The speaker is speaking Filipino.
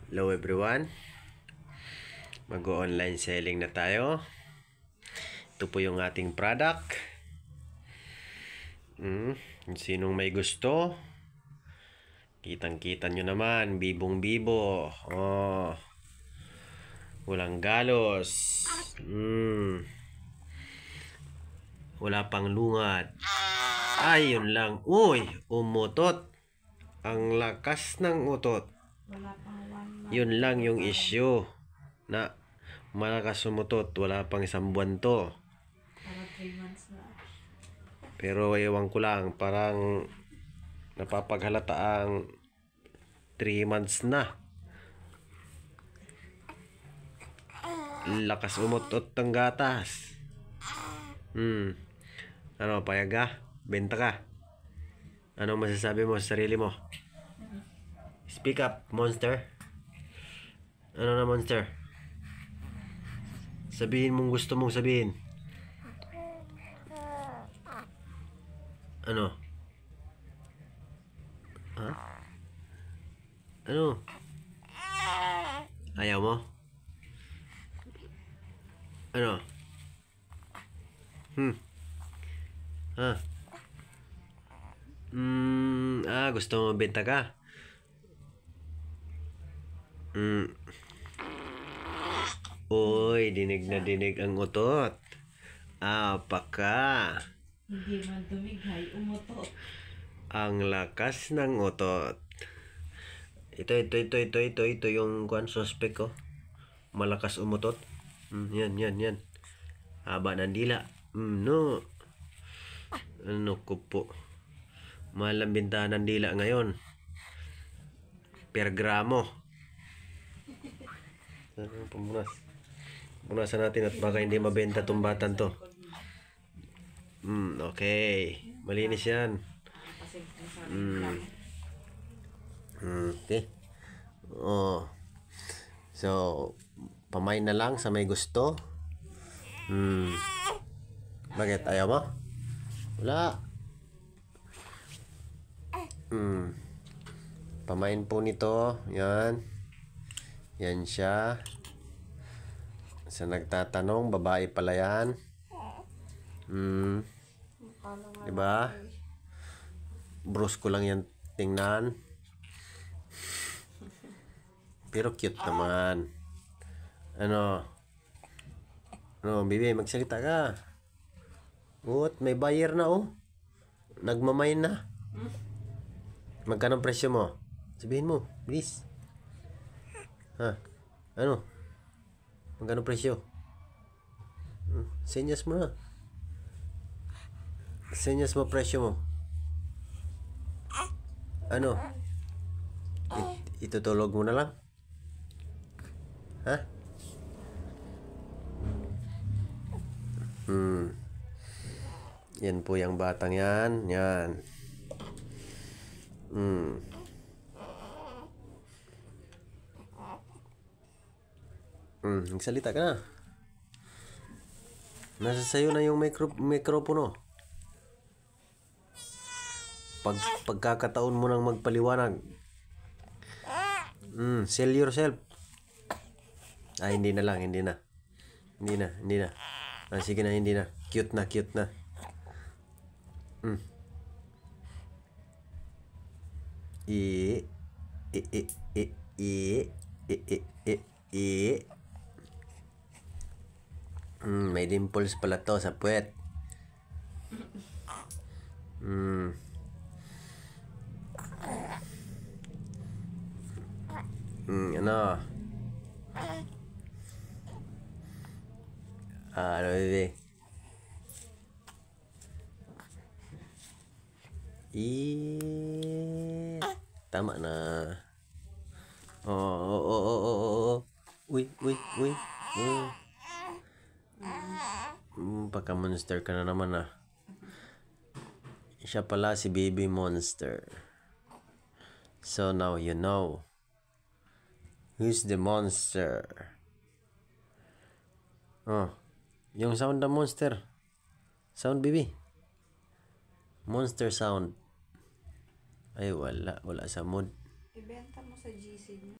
Hello everyone, mag-online selling na tayo. Ito po yung ating product. Sinong may gusto, kitang-kita nyo naman, bibong-bibo. Walang galos. Wala pang lungat. Ay, yun lang. Uy, umutot. Ang lakas ng utot. Yun lang yung issue, na malakas sumutot. Wala pang 1 buwan to. Para 3 months na. Pero ewan ko lang, parang napapaghalata ang 3 months na. Lakas umutot ng gatas. Ano, payag ka? Benta ka? Ano masasabi mo sa sarili mo? Speak up, monster. Ano na, monster? Sabihin mong gusto mong sabihin. Ano? Ha? Ano? Ayaw mo? Ano? Ha? Gusto mo benta ka? Uy, dinig na dinig ang utot. Apaka. Hindi man dumighay, umutot. Ang lakas ng utot. Ito yung suspect ko. Malakas umutot. Yan. Haba ng dila. No. Ano ko po. Mahal ang bintahan ng dila ngayon. Per gramo. Punasan natin at baka hindi mabenta tong batan to. Okay. Malinis yan. Okay. So, pamain na lang sa may gusto. Bakit? Ayaw mo? Wala. Pamain po nito. Yan. Yan siya. Sa nagtatanong, babae pala yan. Diba? Brusko lang yan tingnan. Pero cute naman. Ano, bibi, magsalita ka. May buyer na, nagmamain na. Magkano presyo mo? Sabihin mo, please. Ano? Magkano presyo? Senyas mo na. Senyas mo presyo mo. Ano? Itutulog mo na lang? Yan po yung batang yan. Yan. Nagsalita ka na. Nasa sayo na yung mikropono. Pagkakataon mo nang magpaliwanag. Sell yourself. Hindi na lang, hindi na. Sige na, hindi na. Cute na. May dimples pala to sa puwet. Ano? Ano, bebe? Tama na. Uy. Pagka-monster ka na naman, Siya pala si Baby Monster. So now you know who's the monster. Yung sound ng monster. Sound, baby. Monster sound. Ay, wala sa mood. Ibenta mo sa GC.